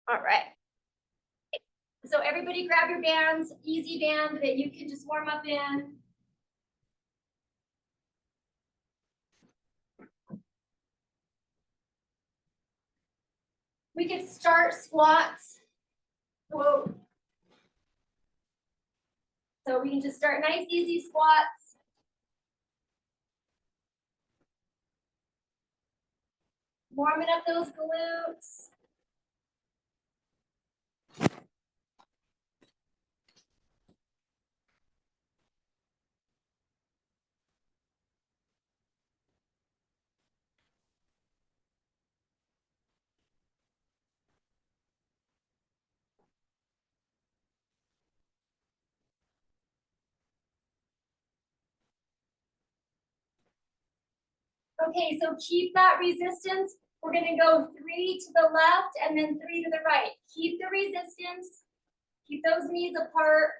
All right. So everybody grab your bands, easy band that you can just warm up in. We can start squats. Whoa. So we can just start nice, easy squats. Warming up those glutes. Okay, so keep that resistance. We're gonna go 3 to the left and then 3 to the right. Keep the resistance, keep those knees apart.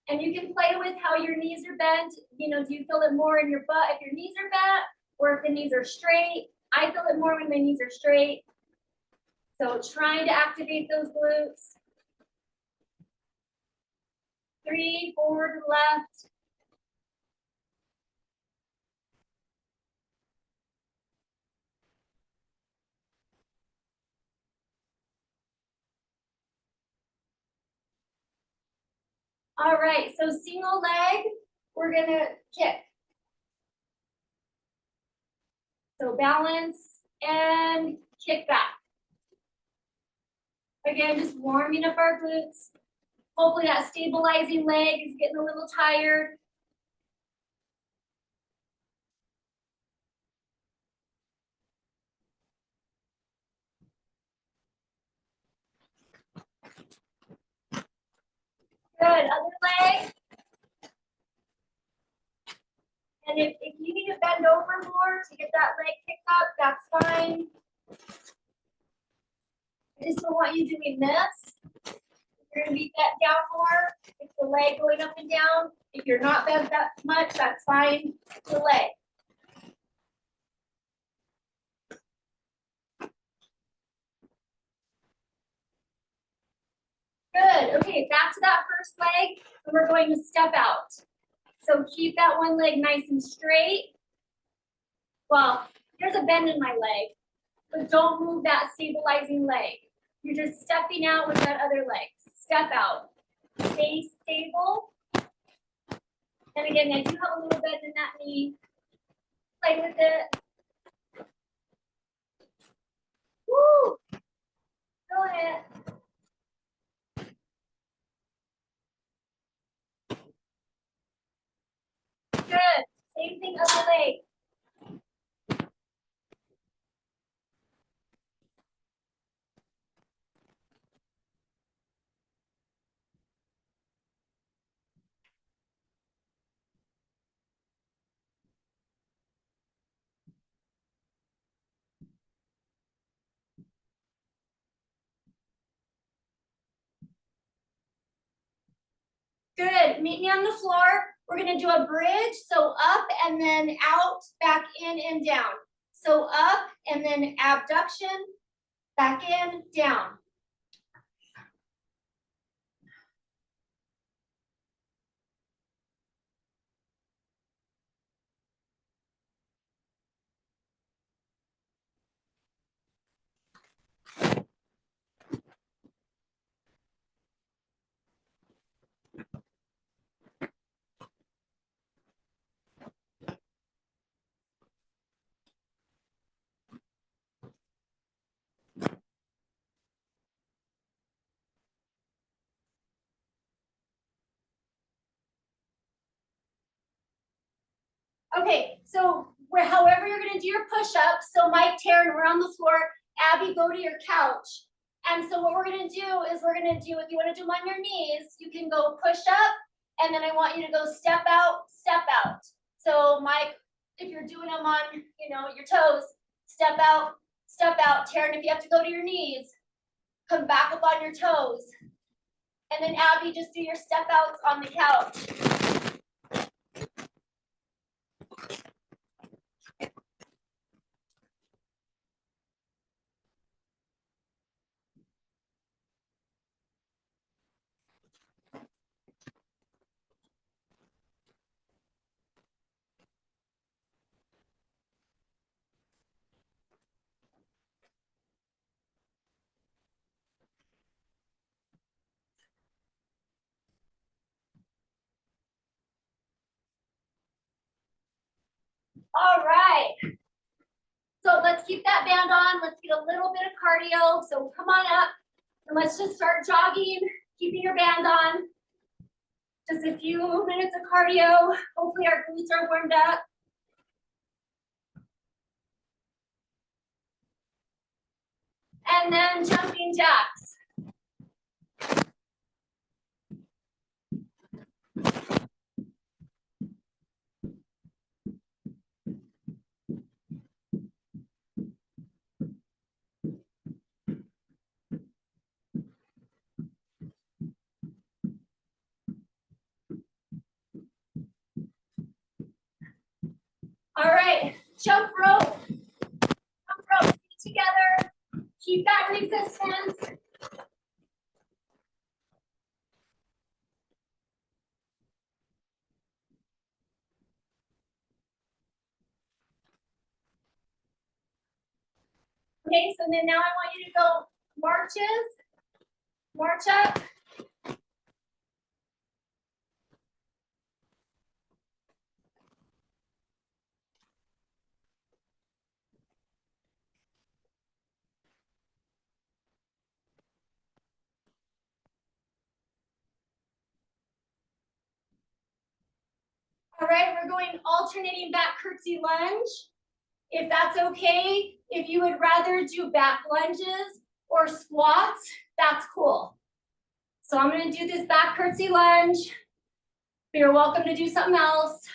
And you can play with how your knees are bent. You know, do you feel it more in your butt if your knees are bent or if the knees are straight? I feel it more when my knees are straight. So trying to activate those glutes. 3, forward to left. All right, so single leg, we're gonna kick. So balance and kick back. Again, just warming up our glutes. Hopefully that stabilizing leg is getting a little tired. Good, other leg. And if you need to bend over more to get that leg kicked up, that's fine. I just don't want you doing this. You're gonna beat that down more. It's the leg going up and down. If you're not bent that much, that's fine. The leg. Good, okay, back to that first leg, and we're going to step out. So keep that one leg nice and straight. Well, there's a bend in my leg, but don't move that stabilizing leg. You're just stepping out with that other leg. Step out. Stay stable. And again, I do have a little bend in that knee. Play with it. Woo! Go ahead. Good. Same thing, other leg. Good. Meet me on the floor. We're going to do a bridge. So up and then out, back in and down. So up and then abduction, back in, down. Okay, so however you're gonna do your push-ups, so Mike, Taryn, we're on the floor. Abby, go to your couch. And so what we're gonna do is if you wanna do them on your knees, you can go push up, and then I want you to go step out, step out. So Mike, if you're doing them on, your toes, step out, step out. Taryn, if you have to go to your knees, come back up on your toes. And then Abby, just do your step outs on the couch. All right. So let's keep that band on. Let's get a little bit of cardio. So come on up and let's just start jogging, keeping your band on. Just a few minutes of cardio. Hopefully our glutes are warmed up. And then jumping jacks. All right, jump rope. Jump rope, feet together. Keep that resistance. Okay, so then now I want you to go marches, march up. All right, we're going alternating back curtsy lunge. If that's okay, if you would rather do back lunges or squats, that's cool. So I'm gonna do this back curtsy lunge. You're welcome to do something else.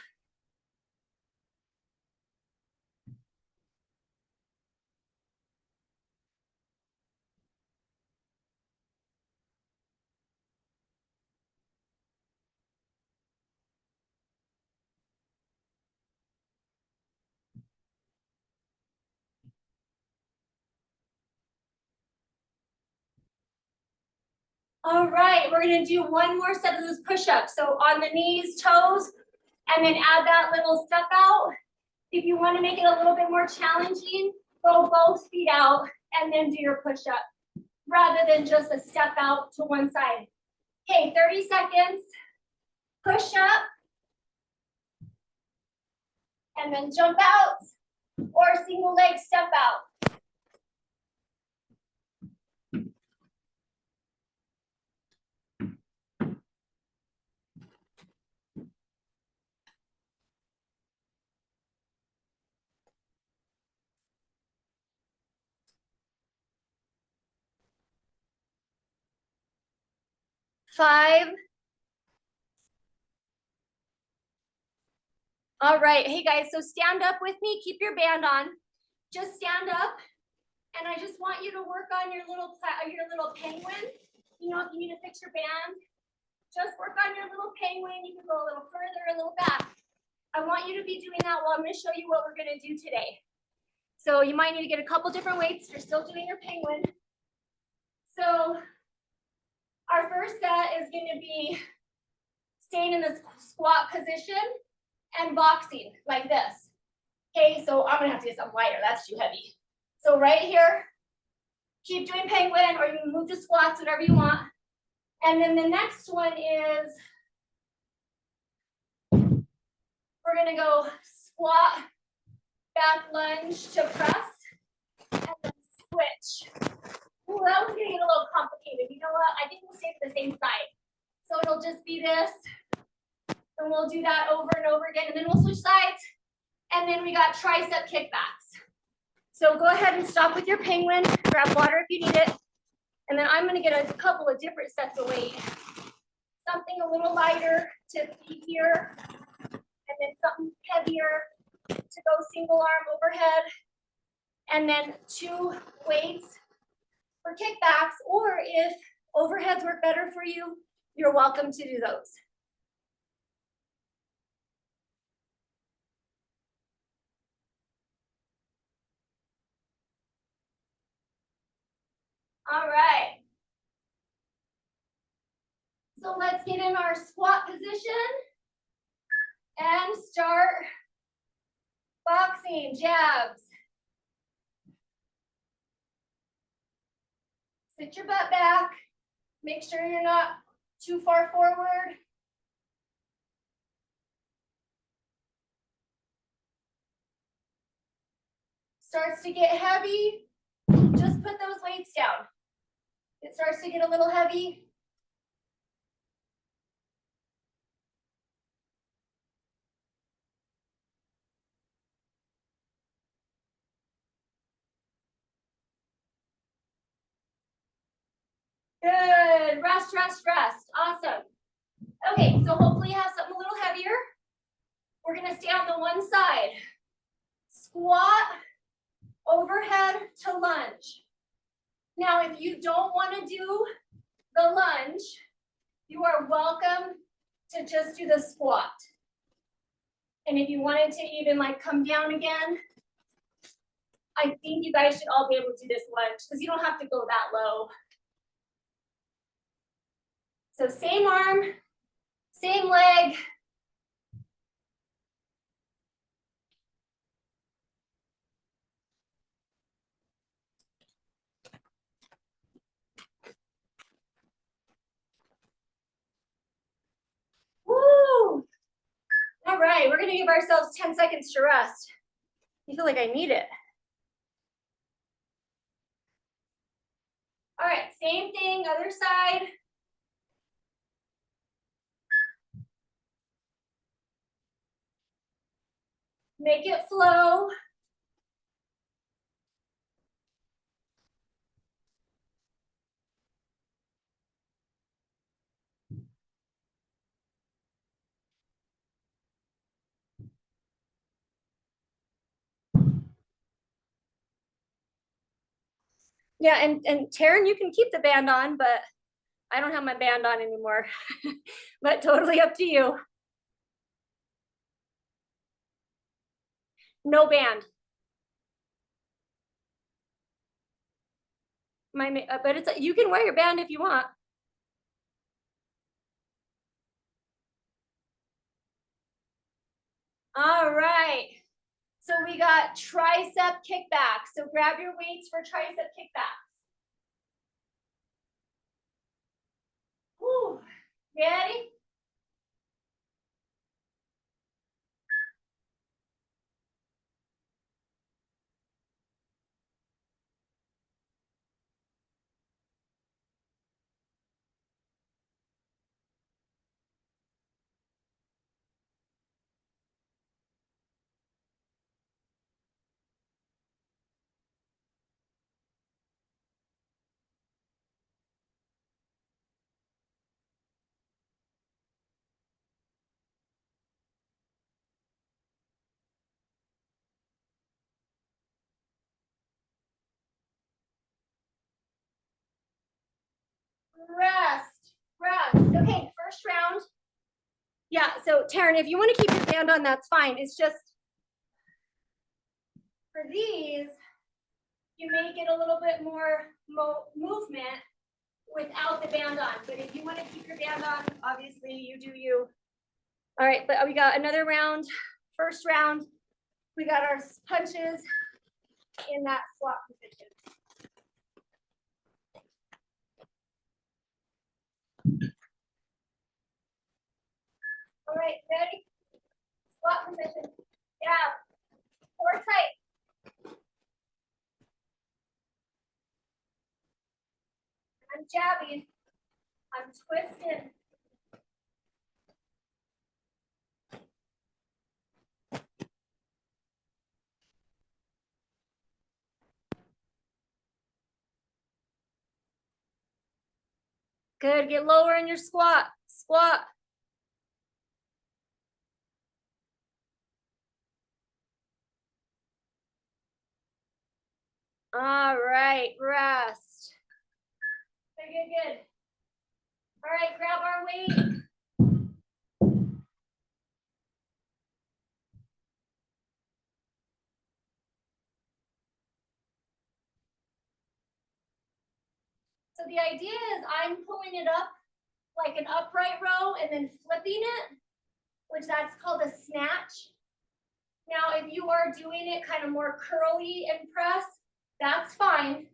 All right, we're gonna do one more set of those push-ups. So on the knees, toes, and then add that little step out. If you wanna make it a little bit more challenging, go both feet out and then do your push-up, rather than just a step out to one side. Okay, 30 seconds, push up, and then jump out, or single leg step out. Five. All right, hey guys, so stand up with me, keep your band on. Just stand up, and I just want you to work on your little penguin. You know, if you need to fix your band, just work on your little penguin. You can go a little further, a little back. I want you to be doing that while I'm gonna show you what we're gonna do today. So you might need to get a couple different weights. You're still doing your penguin. So our first set is gonna be staying in this squat position and boxing like this. Okay, so I'm gonna have to get something lighter. That's too heavy. So right here, keep doing penguin, or you can move to squats, whatever you want. And then the next one is, we're gonna go squat, back lunge to press, and then switch. Ooh, that was getting a little complicated. You know what? I think we'll stay to the same side. So it'll just be this, and we'll do that over and over again, and then we'll switch sides. And then we got tricep kickbacks. So go ahead and stop with your penguin, grab water if you need it. And then I'm gonna get a couple of different sets of weight. Something a little lighter to be here, and then something heavier to go single arm overhead. And then 2 weights for kickbacks, or if overheads work better for you, you're welcome to do those. All right. So let's get in our squat position and start boxing jabs. Sit your butt back. Make sure you're not too far forward. starts to get heavy, just put those weights down. It starts to get a little heavy. Good, rest, rest, rest, awesome. Okay, so hopefully you have something a little heavier. We're gonna stay on the one side. Squat, overhead to lunge. Now, if you don't wanna do the lunge, you are welcome to just do the squat. And if you wanted to even like come down again, I think you guys should all be able to do this lunge because you don't have to go that low. So same arm, same leg. Woo! All right, we're gonna give ourselves 10 seconds to rest. I feel like I need it. All right, same thing, other side. Make it flow. Yeah, and Taryn, you can keep the band on, but I don't have my band on anymore. But totally up to you. No band. But it's you can wear your band if you want. All right. So we got tricep kickbacks. So grab your weights for tricep kickbacks. Whew. Ready? Rest, rest. Okay, first round. Yeah, so Taryn, if you want to keep your band on, that's fine. It's just for these, you may get a little bit more movement without the band on. But if you want to keep your band on, obviously you do you. All right, but we got another round. First round, we got our punches in that squat position. All right, ready? Squat position. Yeah, core tight. I'm jabbing. I'm twisting. Good, get lower in your squat. Squat. All right, rest. Good, good, good. All right, grab our weight. So the idea is I'm pulling it up like an upright row and then flipping it, which that's called a snatch. Now, if you are doing it kind of more curly and press, that's fine.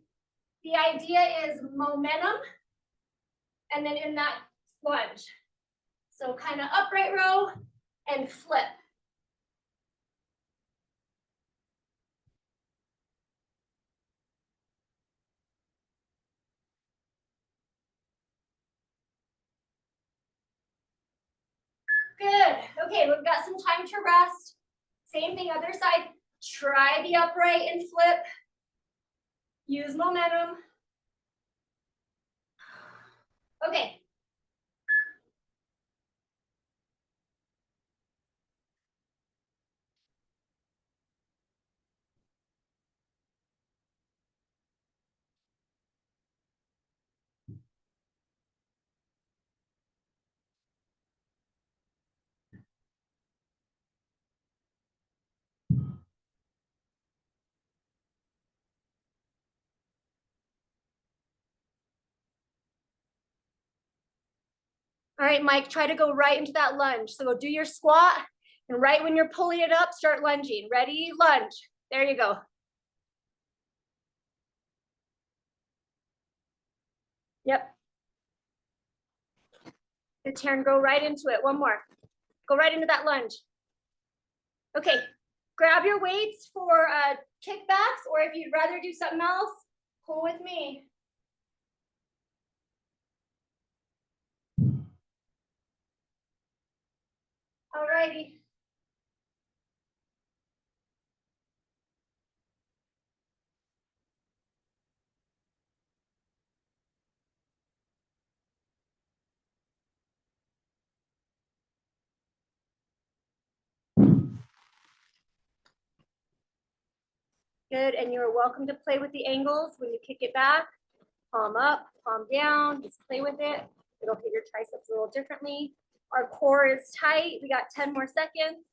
The idea is momentum and then in that lunge. So kind of upright row and flip. Okay, we've got some time to rest. Same thing, other side. Try the upright and flip. Use momentum. Okay. All right, Mike, try to go right into that lunge. So go do your squat, and right when you're pulling it up, start lunging. Ready, lunge. There you go. Yep. Good, Taryn, go right into it. One more. Go right into that lunge. Okay, grab your weights for kickbacks, or if you'd rather do something else, pull with me. All righty. Good, and you're welcome to play with the angles when you kick it back. Palm up, palm down, just play with it. It'll hit your triceps a little differently. Our core is tight. We got 10 more seconds.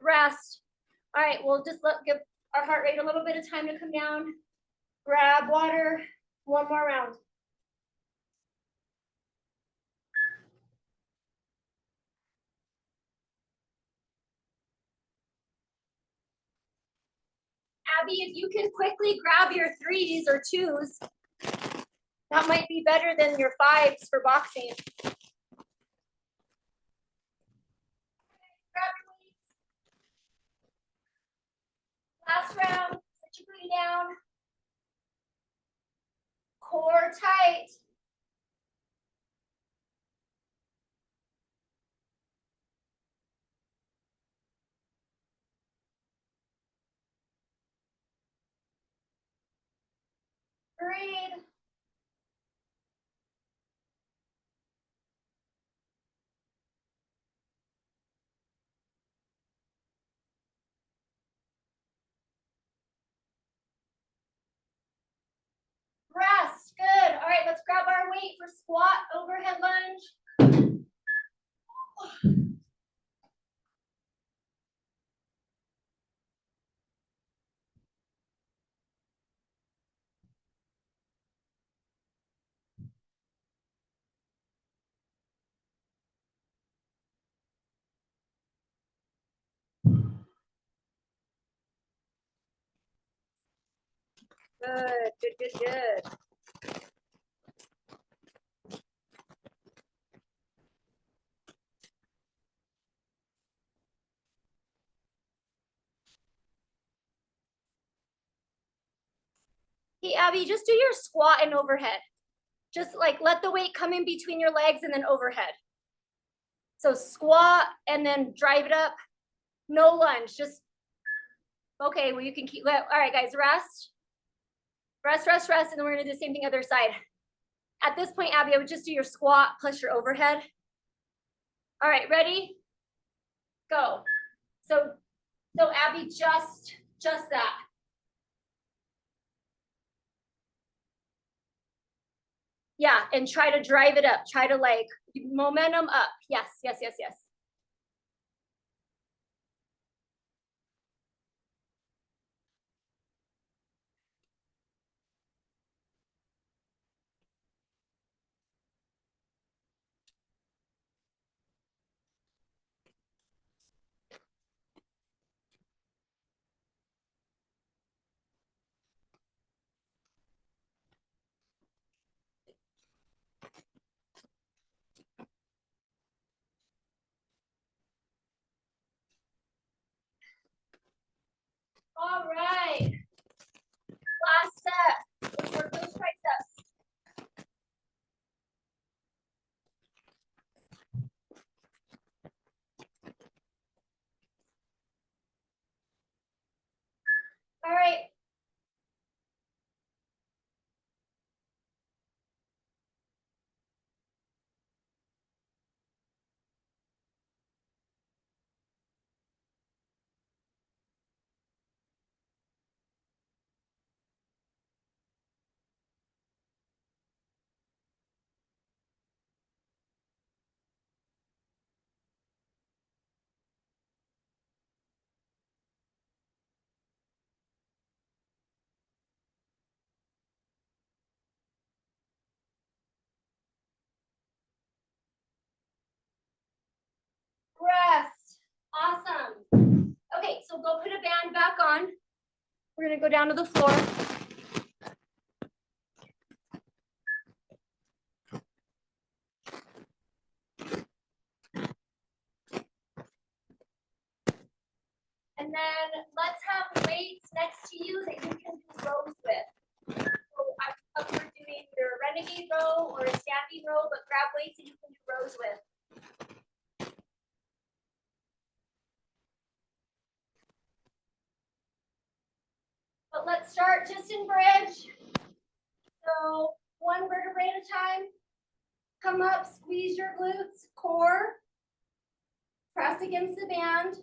Rest. All right, we'll just give our heart rate a little bit of time to come down. Grab water, one more round. Abby, if you can quickly grab your 3s or 2s, that might be better than your 5s for boxing. Grab your weights. Last round, sit your booty down. Core tight. Breathe. Rest. Good. All right, let's grab our weight for squat, overhead lunge. Good, good, good, good. Hey, Abby, just do your squat and overhead. Just like let the weight come in between your legs and then overhead. So squat and then drive it up. No lunge, just, okay, well you can keep, all right guys, rest. Rest, rest, rest, and then we're gonna do the same thing other side. At this point, Abby, I would just do your squat plus your overhead. All right, ready? Go. So Abby, just that. Yeah, and try to drive it up. Try to like momentum up. Yes, yes, yes, yes. All right. Last set. So go put a band back on. We're gonna go down to the floor. And then let's have weights next to you that you can do rows with. So I'm up for doing either a renegade row or a standing row, but grab weights that you can do rows with. But let's start just in bridge. So one vertebrae at a time. Come up, squeeze your glutes, core. Press against the band.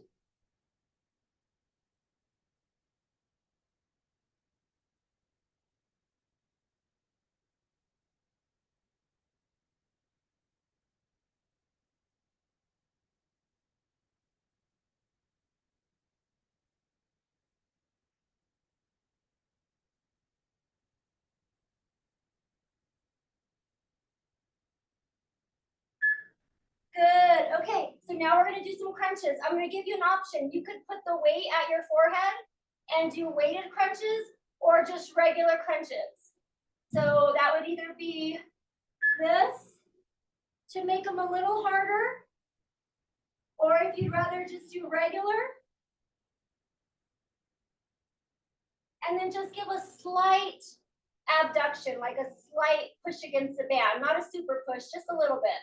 Good. Okay, so now we're going to do some crunches. I'm going to give you an option. You could put the weight at your forehead and do weighted crunches or just regular crunches. So that would either be this to make them a little harder, or if you'd rather just do regular. And then just give a slight abduction, like a slight push against the band, not a super push, just a little bit.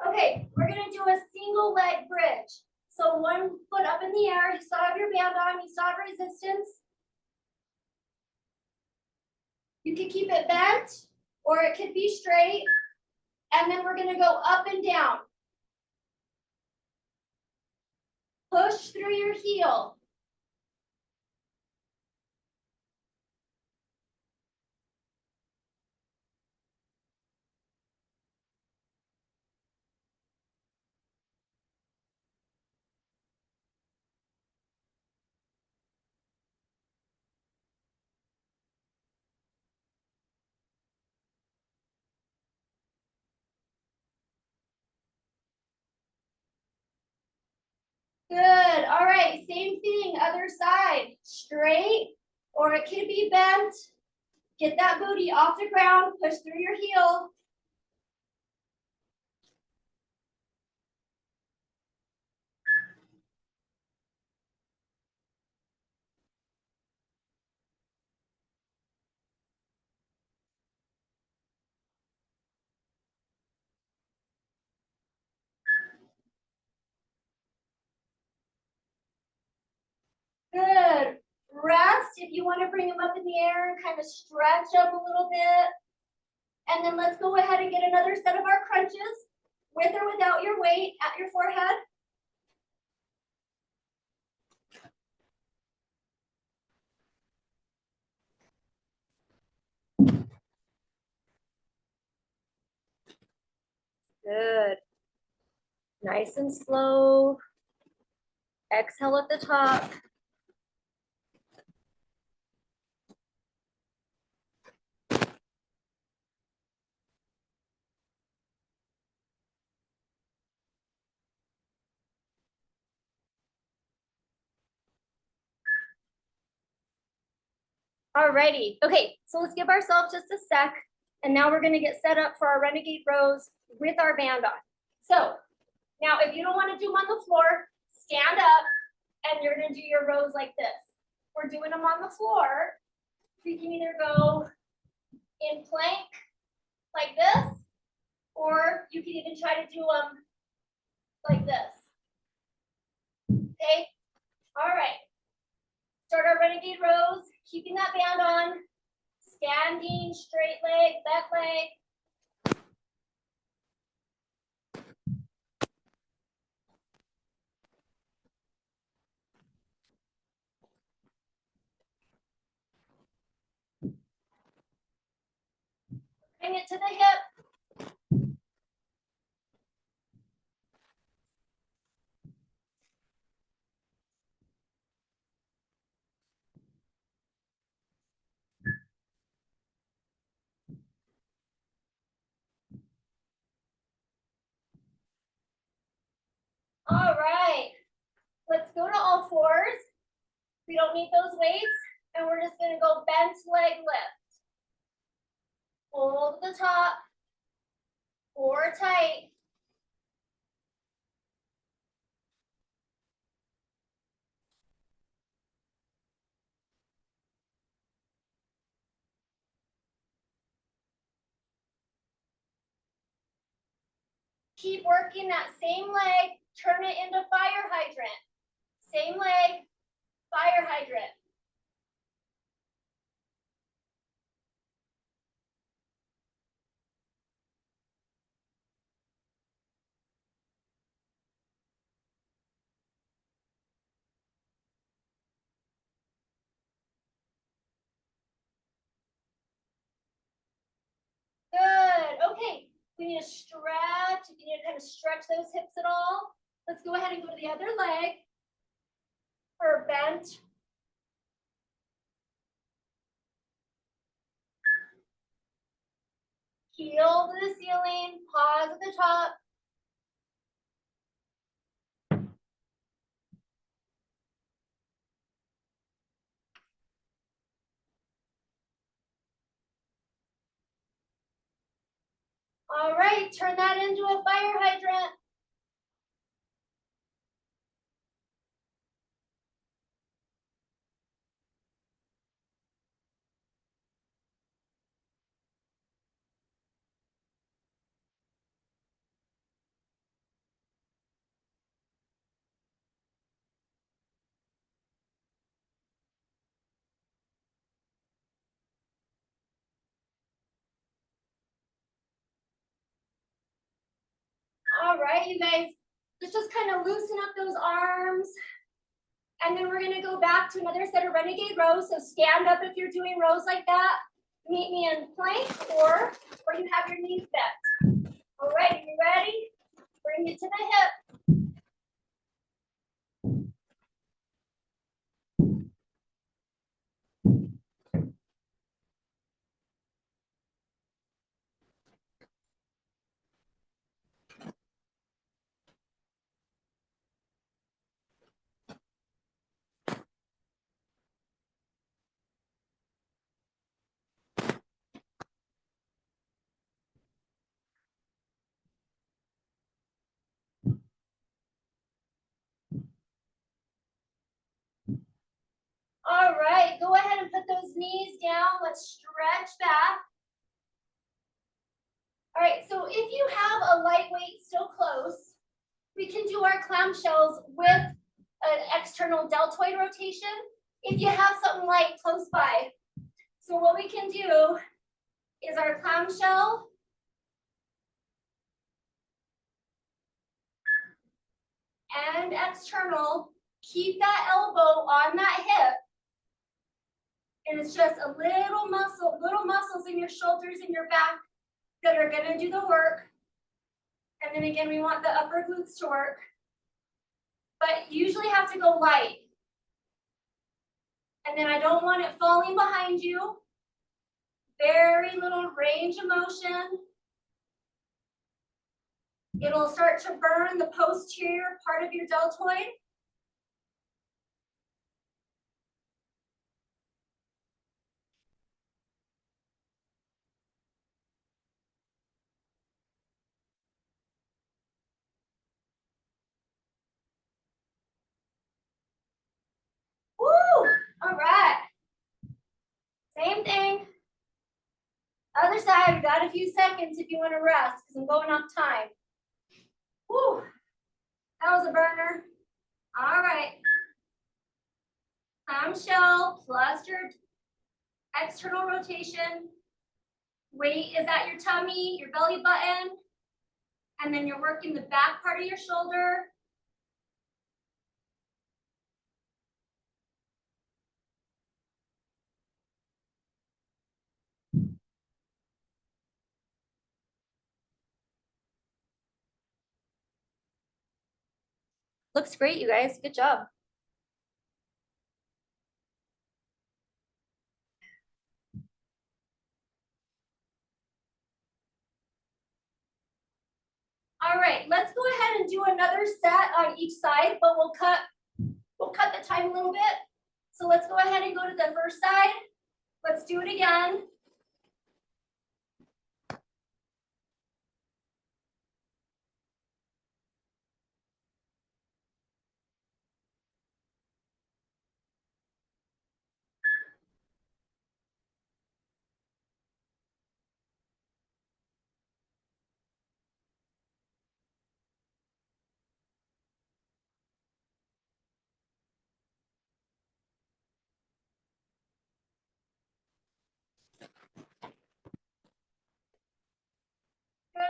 Okay, we're gonna do a single leg bridge. So one foot up in the air, you still have your band on, you still have resistance. You can keep it bent, or it could be straight. And then we're gonna go up and down. Push through your heel. Good, all right, same thing, other side. Straight, or it could be bent. Get that booty off the ground, push through your heel. Good. Rest if you want to bring them up in the air and kind of stretch them a little bit. And then let's go ahead and get another set of our crunches with or without your weight at your forehead. Good. Nice and slow. Exhale at the top. Alrighty. Okay, so let's give ourselves just a sec. And now we're going to get set up for our renegade rows with our band on. So now if you don't want to do them on the floor, stand up and you're going to do your rows like this. We're doing them on the floor. You can either go in plank like this, or you can even try to do them like this. Okay, all right. Start our renegade rows, keeping that band on, standing, straight leg, bent leg. it to the hip. All right, let's go to all fours. We don't need those weights, and we're just gonna go bent leg lift. Hold the top, core tight. Keep working that same leg, turn it into fire hydrant. Same leg, fire hydrant. Good, okay. We need to stretch, if you need to kind of stretch those hips at all. Let's go ahead and go to the other leg. Or bent. Heel to the ceiling, pause at the top. All right, turn that into a fire hydrant. All right, you guys, let's just kind of loosen up those arms. And then we're gonna go back to another set of renegade rows. So stand up if you're doing rows like that. Meet me in plank or you have your knees bent. All right, you ready? Bring it to the hip. All right, go ahead and put those knees down. Let's stretch back. All right, so if you have a lightweight still close, we can do our clamshells with an external deltoid rotation if you have something light close by. So what we can do is our clamshell and external. Keep that elbow on that hip. And it's just a little muscles in your shoulders and your back that are gonna do the work. And then again, we want the upper glutes to work. But you usually have to go light. And then I don't want it falling behind you. Very little range of motion. It'll start to burn the posterior part of your deltoid. Woo! All right. Same thing. Other side, we got a few seconds if you want to rest because I'm going off time. Woo! That was a burner. All right. Clamshell plus your external rotation. Weight is at your tummy, your belly button. And then you're working the back part of your shoulder. Looks great, you guys. Good job. All right, let's go ahead and do another set on each side, but we'll cut the time a little bit. So let's go ahead and go to the first side. Let's do it again. Good.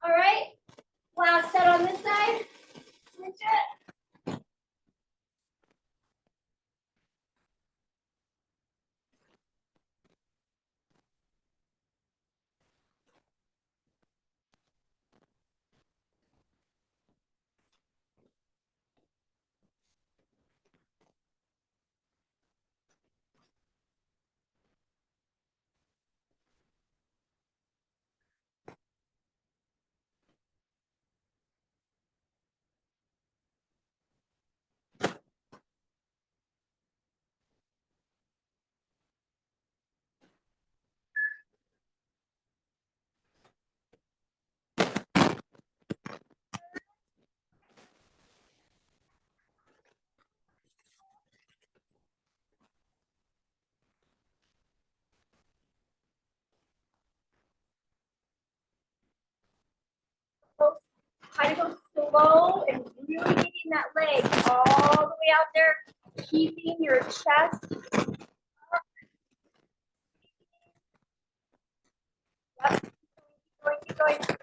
All right, last set on this side. Switch it. Kind of go slow and really getting that leg all the way out there, keeping your chest up. Yep. Keep going, keep going.